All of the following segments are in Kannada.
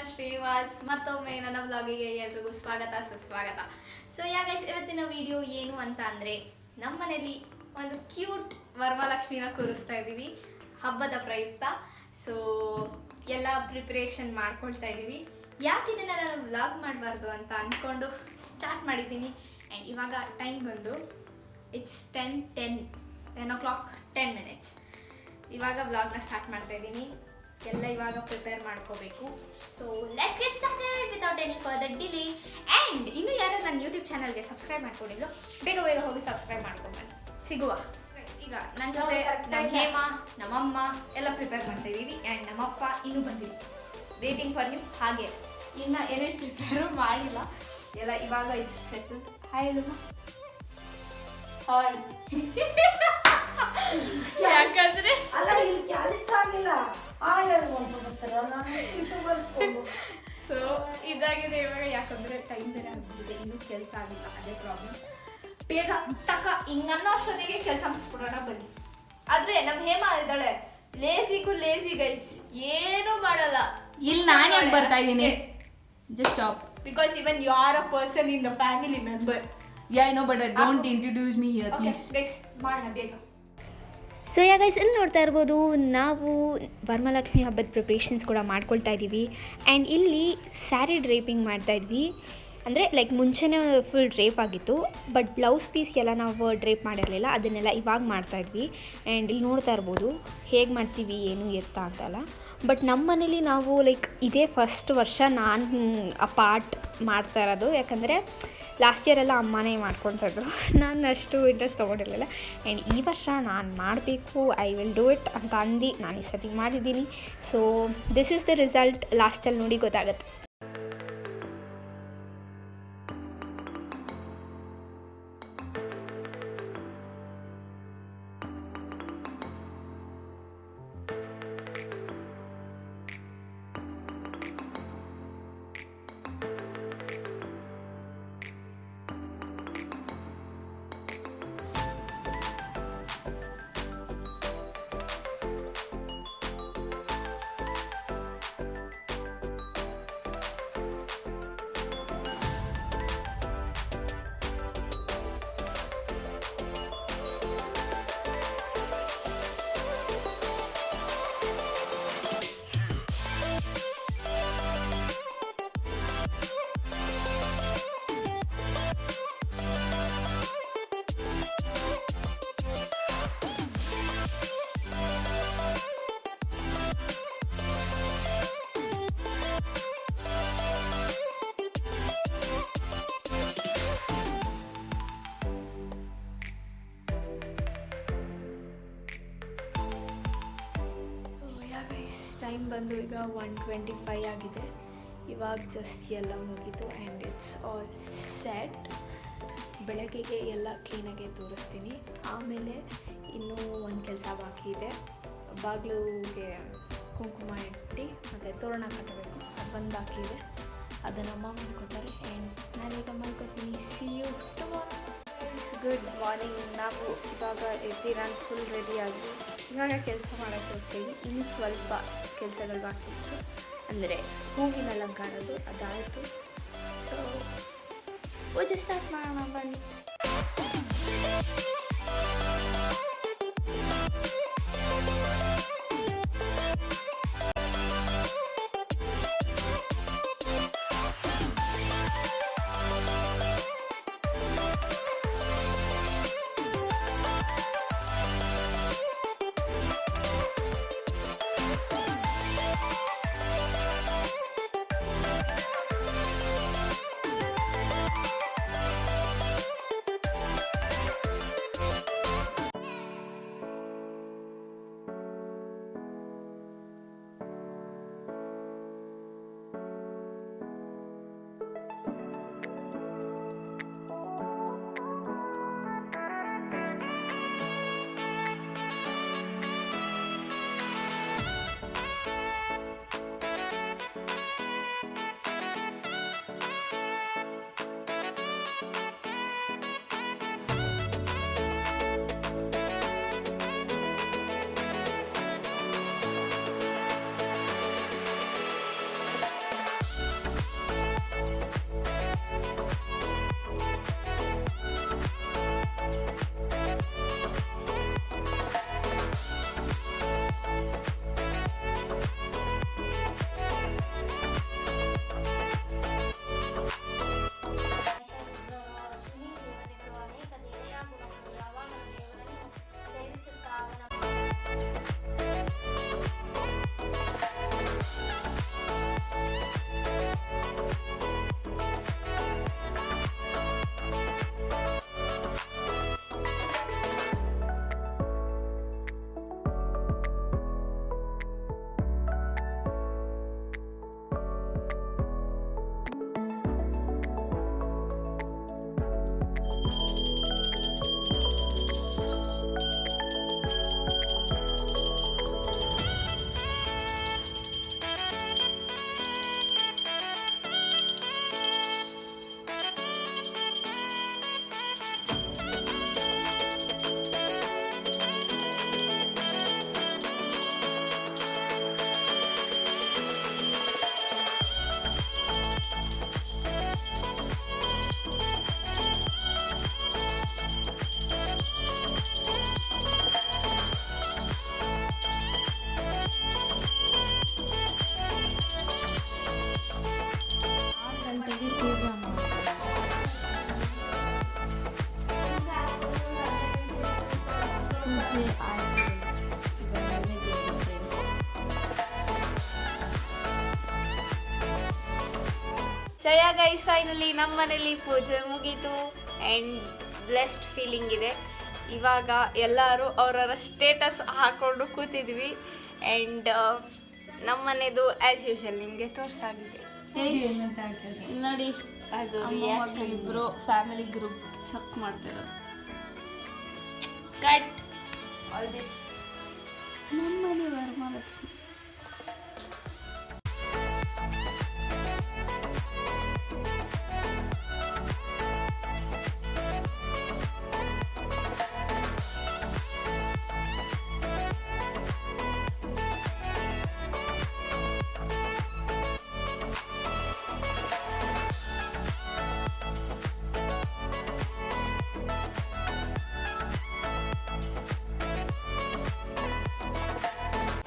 ಶ್ರೀನಿವಾಸ್ ಮತ್ತೊಮ್ಮೆ ನನ್ನ ವ್ಲಾಗಿಗೆ ಎಲ್ರಿಗೂ ಸ್ವಾಗತ ಸುಸ್ವಾಗತ. ಸೊ ಗೈಸ್, ಇವತ್ತಿನ ವಿಡಿಯೋ ಏನು ಅಂತ ಅಂದರೆ ನಮ್ಮ ಮನೇಲಿ ಒಂದು ಕ್ಯೂಟ್ ವರಮಹಾಲಕ್ಷ್ಮಿನ ಕೂರಿಸ್ತಾ ಇದ್ದೀವಿ ಹಬ್ಬದ ಪ್ರಯುಕ್ತ. ಸೊ ಎಲ್ಲ ಪ್ರಿಪ್ರೇಷನ್ ಮಾಡ್ಕೊಳ್ತಾ ಇದ್ದೀವಿ. ಯಾಕೆ ಇದನ್ನು ನಾನು ವ್ಲಾಗ್ ಮಾಡಬಾರ್ದು ಅಂತ ಅಂದ್ಕೊಂಡು ಸ್ಟಾರ್ಟ್ ಮಾಡಿದ್ದೀನಿ. ಆ್ಯಂಡ್ ಇವಾಗ ಟೈಮ್ ಬಂದು ಇಟ್ಸ್ 10 o'clock 10 minutes. ಇವಾಗ ವ್ಲಾಗ್ನ ಸ್ಟಾರ್ಟ್ ಮಾಡ್ತಾ ಇದ್ದೀನಿ. ಎಲ್ಲ ಇವಾಗ ಪ್ರಿಪೇರ್ ಮಾಡ್ಕೋಬೇಕು. So let's get started without any further delay. And ಇನ್ನೂ ಯಾರು ನನ್ನ ಯೂಟ್ಯೂಬ್ ಚಾನಲ್ಗೆ ಸಬ್ಸ್ಕ್ರೈಬ್ ಮಾಡ್ಕೊಂಡಿದ್ರು ಬೇಗ ಹೋಗಿ ಸಬ್ಸ್ಕ್ರೈಬ್ ಮಾಡ್ಕೊಂಬನ್ನಿ. ಸಿಗುವ. ಈಗ ನನ್ನ ಜೊತೆ ನಮ್ಮ ಹೇಮಾ, ನಮ್ಮಮ್ಮ ಎಲ್ಲ ಪ್ರಿಪೇರ್ ಮಾಡ್ತಾ ಇದ್ದೀವಿ. ಆ್ಯಂಡ್ ನಮ್ಮಪ್ಪ ಇನ್ನೂ ಬಂದಿಲ್ಲ, ವೇಟಿಂಗ್ ಫಾರ್ ಹಿಮ್. ಹಾಗೆ ಇನ್ನು ಏನೇನು ಪ್ರಿಪೇರು ಮಾಡಿಲ್ಲ, ಎಲ್ಲ ಇವಾಗ ಇಟ್ಸ್ ಸೆಟ್. ಹಾಯ್ ಹೇಳುವ. ಹಾಯ್. ಯಾಕಂದ್ರೆ ಅಲ್ಲ ಇಲ್ಲಿ ಕ್ಯಾಲಿಸ್ ಆಗಿಲ್ಲ. ಹಾಯ್ ಹೇಳ್ಕೊಂಡು ಬರ್ತಾರ, ನಾನು ಇದು ಬರ್ಕೊಂಡು. ಸೊ ಇದಾಗಿದೆ ಇವಾಗ. ಯಾಕಂದರೆ ಟೈಮ್ ಬೇರೆ ಆಗ್ಬಿಟ್ಟಿದೆ, ಇನ್ನೂ ಕೆಲಸ ಆಗಿಲ್ಲ, ಅದೇ ಪ್ರಾಬ್ಲಮ್. ಬೇಗ ಟಕ ಹಿಂಗನ್ನೋ ಅಷ್ಟೊತ್ತಿಗೆ ಕೆಲಸ ಮುಗಿಸ್ಬಿಡೋಣ ಬನ್ನಿ. ಆದರೆ ನಮ್ಮ ಹೇಮಾ ಇದ್ದಾಳೆ ಲೇಸಿಗೂ ಲೇಸಿ ಗೈಸ್, ಏನೂ ಮಾಡಲ್ಲ. ಇಲ್ಲಿ ನಾನು ಯಾಕೆ ಬರ್ತಾ ಇದ್ದೀನಿ? Just stop. Because even you are a person in the family member. Yeah, I know, but don't introduce me here, please. Guys ಮಾಡೋಣ ಬೇಗ. ಸೊ ಗೈಸ್, ಇಲ್ಲಿ ನೋಡ್ತಾ ಇರ್ಬೋದು, ನಾವು ವರಮಹಾಲಕ್ಷ್ಮಿ ಹಬ್ಬದ ಪ್ರಿಪ್ರೇಷನ್ಸ್ ಕೂಡ ಮಾಡ್ಕೊಳ್ತಾ ಇದ್ದೀವಿ. ಆ್ಯಂಡ್ ಇಲ್ಲಿ ಸ್ಯಾರಿ ಡ್ರೇಪಿಂಗ್ ಮಾಡ್ತಾಯಿದ್ವಿ. ಅಂದರೆ ಲೈಕ್ ಮುಂಚೆನೇ ಫುಲ್ ಡ್ರೇಪ್ ಆಗಿತ್ತು, ಬಟ್ ಬ್ಲೌಸ್ ಪೀಸ್ ಎಲ್ಲ ನಾವು ಡ್ರೇಪ್ ಮಾಡಿರಲಿಲ್ಲ, ಅದನ್ನೆಲ್ಲ ಇವಾಗ ಮಾಡ್ತಾಯಿದ್ವಿ. ಆ್ಯಂಡ್ ಇಲ್ಲಿ ನೋಡ್ತಾ ಇರ್ಬೋದು ಹೇಗೆ ಮಾಡ್ತೀವಿ ಏನು ಎತ್ತಾ ಅಂತಲ್ಲ. ಬಟ್ ನಮ್ಮ ಮನೇಲಿ ನಾವು ಲೈಕ್ ಇದೇ ಫಸ್ಟ್ ವರ್ಷ ನಾನು ಆ ಪಾರ್ಟ್ ಮಾಡ್ತಾ ಇರೋದು. ಯಾಕಂದರೆ ಲಾಸ್ಟ್ ಇಯರ್ ಎಲ್ಲ ಅಮ್ಮನೇ ಮಾಡ್ಕೊತಾಯಿದ್ರು, ನಾನು ಅಷ್ಟು ಇಂಟ್ರೆಸ್ಟ್ ತೊಗೊಂಡಿರಲಿಲ್ಲ. ಆ್ಯಂಡ್ ಈ ವರ್ಷ ನಾನು ಮಾಡಬೇಕು, ಐ ವಿಲ್ ಡೂ ಇಟ್ ಅಂತ ಅಂದು ನಾನು ಈ ಸತಿ ಮಾಡಿದ್ದೀನಿ. So this is the result. ಲಾಸ್ಟಲ್ಲಿ ನೋಡಿ ಗೊತ್ತಾಗುತ್ತೆ. ಟೈಮ್ ಬಂದು ಈಗ 1:25 ಆಗಿದೆ. ಇವಾಗ ಜಸ್ಟ್ ಎಲ್ಲ ಮುಗೀತು ಆ್ಯಂಡ್ ಇಟ್ಸ್ ಆಲ್ ಸೆಟ್. ಬೆಳಗ್ಗೆಗೆ ಎಲ್ಲ ಕ್ಲೀನಾಗೆ ತೋರಿಸ್ತೀನಿ. ಆಮೇಲೆ ಇನ್ನೂ ಒಂದು ಕೆಲಸ ಬಾಕಿ ಇದೆ. ಬಾಗಿಲುಗೆ ಕುಂಕುಮ ಇಟ್ಟು ಮತ್ತು ತೋರಣ ಕಟ್ಟಬೇಕು, ಅದು ಬಂದು ಬಾಕಿ ಇದೆ. ಅದನ್ನು ಅಮ್ಮ ಮಾಡ್ಕೊತಾರೆ. ಆ್ಯಂಡ್ ನಾನೀಗ ಮಾಡ್ಕೊತೀನಿ. See you tomorrow. Good morning. ನಾವು ಇವಾಗ ಎದ್ದು ನಾನು ಫುಲ್ ರೆಡಿಯಾಗಿ ಇವಾಗ ಕೆಲಸ ಮಾಡೋಕ್ಕೆ ಹೋಗ್ತೀವಿ. ಇನ್ನೂ ಸ್ವಲ್ಪ ಕೆಲಸಗಳು ಬಾಕಿ ಇತ್ತು, ಅಂದರೆ ಹೂವಿನ ಅಲಂಕಾರದ್ದು ಅದಾಯಿತು. ಸೊ ಪೂಜೆ ಸ್ಟಾರ್ಟ್ ಮಾಡೋಣ ಬನ್ನಿ. ಶಯಾ ಗೈಸ್ ಫೈನಲಿ ನಮ್ಮ ಮನೇಲಿ ಪೂಜೆ ಮುಗೀತು ಆ್ಯಂಡ್ ಬ್ಲೆಸ್ಡ್ ಫೀಲಿಂಗ್ ಇದೆ. ಇವಾಗ ಎಲ್ಲರೂ ಅವರವರ ಸ್ಟೇಟಸ್ ಹಾಕ್ಕೊಂಡು ಕೂತಿದ್ವಿ ಆ್ಯಂಡ್ ನಮ್ಮ ಮನೆದು ಆ್ಯಸ್ ಯೂಶಲ್ ನಿಮಗೆ ತೋರಿಸಾಗಿದೆ. ಇಲ್ಲಿ ನೋಡಿ ಅದು ಇಬ್ಬರು ಫ್ಯಾಮಿಲಿ ಗ್ರೂಪ್ ಚೆಕ್ ಮಾಡ್ತಿರೋದು. ಕಟ್ ಆಲ್ ದಿಸ್ ನಮ್ಮನೆ ವರಮಹಾಲಕ್ಷ್ಮಿ.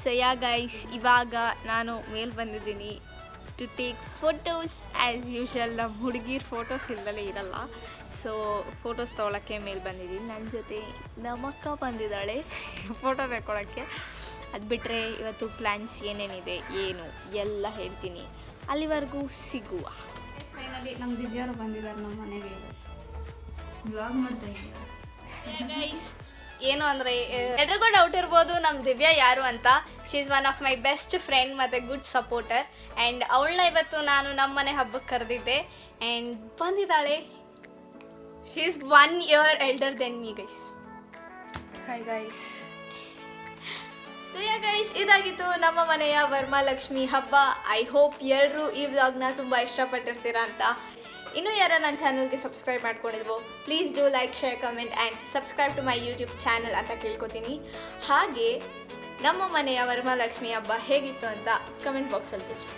ಸೊ ಯಾ ಗೈಸ್ ಇವಾಗ ನಾನು ಮೇಲೆ ಬಂದಿದ್ದೀನಿ to take photos as usual. ನಮ್ಮ ಹುಡುಗಿರ್ ಫೋಟೋಸ್ ಇಲ್ದಲೇ ಇರಲ್ಲ, ಸೊ ಫೋಟೋಸ್ ತೊಗೊಳಕ್ಕೆ ಮೇಲೆ ಬಂದಿದ್ದೀನಿ. ನನ್ನ ಜೊತೆ ನಮ್ಮಕ್ಕ ಬಂದಿದ್ದಾಳೆ ಫೋಟೋ ತೆಕ್ಕೊಳ್ಳೋಕ್ಕೆ. ಅದು ಬಿಟ್ಟರೆ ಇವತ್ತು ಪ್ಲ್ಯಾನ್ಸ್ ಏನೇನಿದೆ ಏನು ಎಲ್ಲ ಹೇಳ್ತೀನಿ, ಅಲ್ಲಿವರೆಗೂ ಸಿಗುವ. ಫೈನಲಿ ನಮ್ಮ ದಿವ್ಯರು ಬಂದಿದ್ದಾರೆ ನಮ್ಮ ಮನೆಗೆ. ಬ್ಲಾಗ್ ಮಾಡ್ತಾ ಇದ್ದೀವಿ ಗೈಸ್. ಏನು ಅಂದರೆ ಎಲ್ರಿಗೂ ಡೌಟ್ ಇರ್ಬೋದು ನಮ್ಮ ದಿವ್ಯಾ ಯಾರು ಅಂತ. She is one of my best friend ಮತ್ತು ಗುಡ್ ಸಪೋರ್ಟರ್ ಆ್ಯಂಡ್ ಅವಳನ್ನ ಇವತ್ತು ನಾನು ನಮ್ಮ ಮನೆ ಹಬ್ಬಕ್ಕೆ ಕರೆದಿದ್ದೆ ಆ್ಯಂಡ್ ಬಂದಿದ್ದಾಳೆ. She is 1 year elder than me guys. Hi guys. So yeah guys, ಇದಾಗಿತ್ತು ನಮ್ಮ ಮನೆಯ ವರಮಹಾಲಕ್ಷ್ಮಿ ಹಬ್ಬ. ಐ ಹೋಪ್ ಎಲ್ಲರೂ ಈ ವ್ಲಾಗ್ನ ತುಂಬ ಇಷ್ಟಪಟ್ಟಿರ್ತೀರಾ ಅಂತ. ಇನ್ನೂ ಯಾರು ನನ್ನ ಚಾನಲ್ಗೆ ಸಬ್ಸ್ಕ್ರೈಬ್ ಮಾಡ್ಕೊಂಡಿದ್ವೋ please do like, share, comment and subscribe to my YouTube channel ಅಂತ ಕೇಳ್ಕೊತೀನಿ. ಹಾಗೆ ನಮ್ಮ ಮನೆಯ ವರಮಹಾಲಕ್ಷ್ಮಿ ಹಬ್ಬ ಹೇಗಿತ್ತು ಅಂತ ಕಮೆಂಟ್ ಬಾಕ್ಸಲ್ಲಿ ತಿಳಿಸಿ.